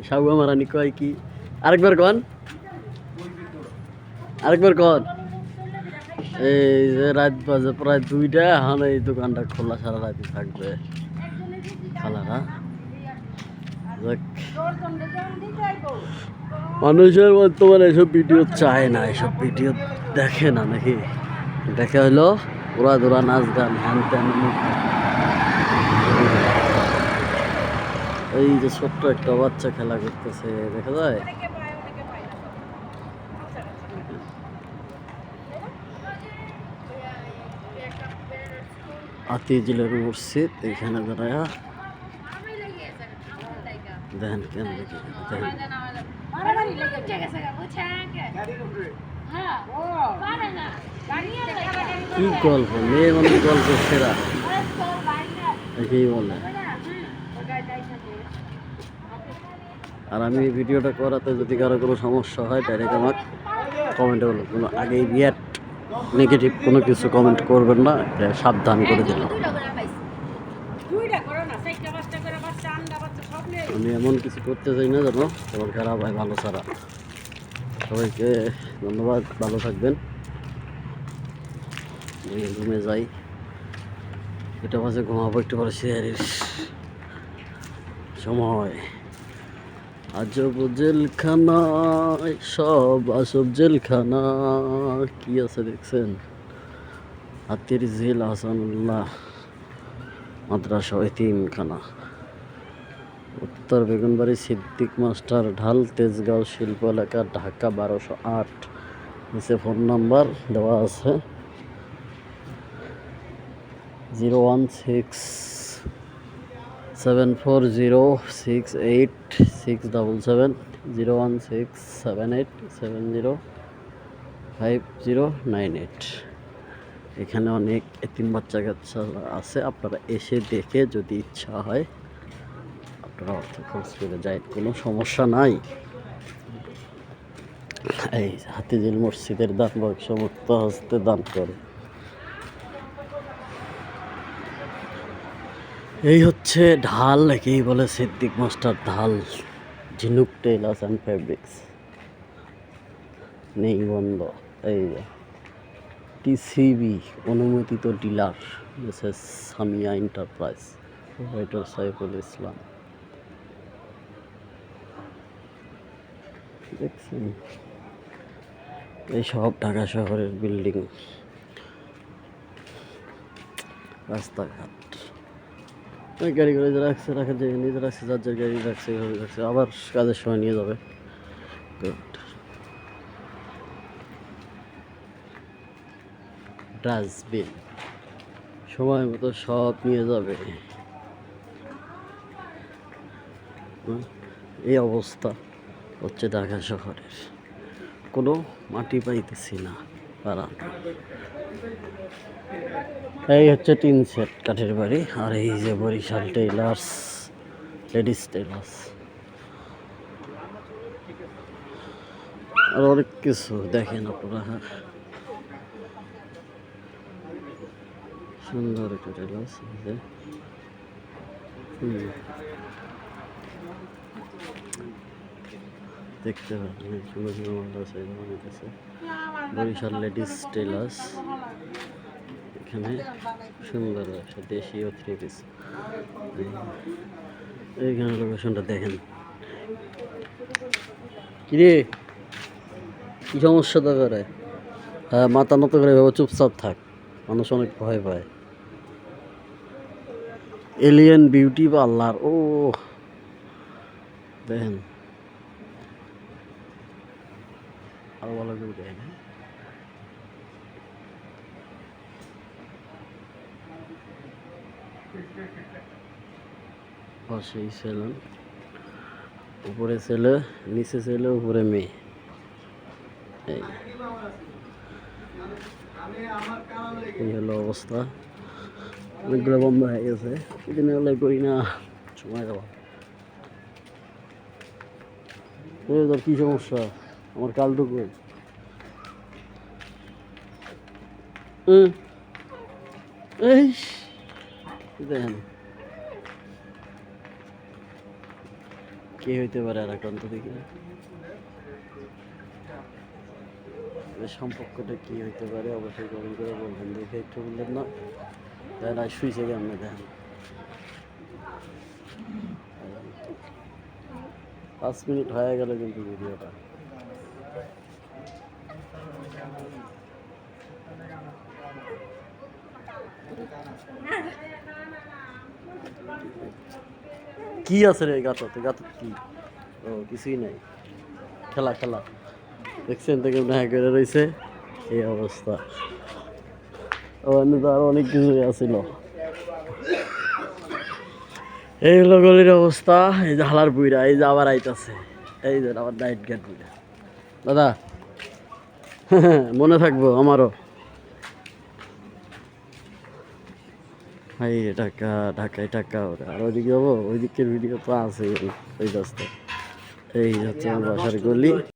সাবু মারানি কয় কি? আরেকবার কন, আরেকবার কন। এই যে রাত বাজে প্রায় 2টা, এখন এই দোকানটা খোলা সারা রাত থাকবে খালারা। যাক, মানুষের বর্তমানে এসব ভিডিও চায় না, এসব ভিডিও দেখে না নাকি? দেখে হলো ওরা ধরা নাচ গান হ্যান ত্যান। এই যে ছোট্ট একটা বাচ্চা খেলা করতেছে, দেখা যায়। আতিজিলের মসজিদ, এইখানে দাঁড়ায়া দেখেন কেন দেখেন কি গল্প, মেয়ে মানুষ গল্প সেরা একেই বলে। আর আমি ভিডিওটা করাতে যদি কারো কোনো সমস্যা হয় ডাইরেক্ট আমার কমেন্টে বলুন, কোনো আগে রিয়াক্ট নেগেটিভ কোনো কিছু কমেন্ট করবেন না, এটা সাবধান করে দিলাম। আমি এমন কিছু করতে চাই না যেন তোমার খারাপ হয় ভালো ছাড়া। সবাইকে ধন্যবাদ, ভালো থাকবেন। রুমে যাই, এটা মাঝে ঘুমাবো, একটু পরে শেয়ারের সময়। আজব জেলখানা, সব আসব জেলখানা। কি আছে দেখছেন? হাতির ঝিল, হাসানুল্লাহ মাদ্রাসা এতিমখানা, উত্তর বেগুনবাড়ি সিদ্দিক মাস্টার ঢাল, তেজগাঁও শিল্প এলাকা, ঢাকা 1208। নিচে ফোন নাম্বার দেওয়া আছে 01674068677, 01678705098। এখানে অনেক এতিম বাচ্চা কাচ্চা আছে, আপনারা এসে দেখে যদি ইচ্ছা হয় আপনারা অর্থ খরচ করে যায়, কোনো সমস্যা নাই। এই হাতিঝিল মসজিদের দান বাক্স মুক্ত হস্তে দান করে। এই হচ্ছে ঢাল, একেই বলে সিদ্দিক মাস্টার ঢাল, ঝিনুক টেইলার্স অ্যান্ড ফেব্রিক্স। নেই বন্ধ। এই যে টিসিবি অনুমোদিত dealer Mrs Samia enterprise, provider Saiful Islam. দেখছেন এই সব ঢাকা শহরের বিল্ডিং, রাস্তাঘাট। গাড়ি করে রাখছে, রাখার জায়গা নিজে রাখছে, যার যার গাড়ি রাখছে এইভাবে রাখছে, আবার কাজের সময় নিয়ে যাবে। গুড। ডাস্টবিন সময় মতো সব নিয়ে যাবে। এই অবস্থা হচ্ছে ঢাকা শহরের, কোনো মাটি পাইতেছি না পারা। এই হচ্ছে 3 সেট কাঠের বাড়ি। আর এই যে বরিশাল টেইলার্স, লেডিস টেইলার্স, আর অনেক কিছু দেখেন আপনারা। সুন্দর একটা টেইলার্স দেখতে পাবেন, সুন্দর সুন্দর মাল আছে অনেক আছে। বরিশাল লেডিস টেইলার্স, এখানে সুন্দর একটা দেশীয় 3 পিস। এইখানে লোকেশনটা দেখেন। কিরে কি সমস্যা তো করে? হ্যাঁ, মাথা নত করে ভেবে চুপচাপ থাক, মানুষ অনেক ভয় পায়। এলিয়েন বিউটি পার্লার, ও দেখেন আরো ভালো করে দেখেন। পাশেই সেলুন, উপরে ছেলে, নিচে ছেলে, উপরে মেয়ে। এই হলো অবস্থা। অনেকগুলো বন্ধ হয়ে গেছে, এদিনে হলে করি না, সময় দেওয়া। তোর কি সমস্যা? আমার কালটুকু এই দেখেন কে হইতে পারে আর এখন তো দেখি সম্পর্কটা কি হইতে পারে অবশ্যই কমেন্ট করে বলবেন। দেখে একটু বললেন না তাই আর শুইছে কেমনে দেখেন 5 মিনিট হয়ে গেল কিন্তু ভিডিওটা। কি আছে রে গাতাতে গাতাত কি? ও কিছুই নাই, খেলা খেলা দেখছেন তো কেমন হ্যাঁ করে রয়েছে এই অবস্থা। ওখানে তো আরো অনেক কিছুই আছিল। এই হলো গলির অবস্থা। এই যে হালার বুইরা এই যে আবার আইতাছে, এই যে আবার নাইট গেট বুইরা। দাদা মনে থাকবো আমারও। ভাই ঢাকা ঢাকায় টাকা ওরা আর ওইদিকে যাবো, ওই দিকের ভিডিও তো আছে ওই রাস্তায়। এই হচ্ছে আমার বাসার গলি।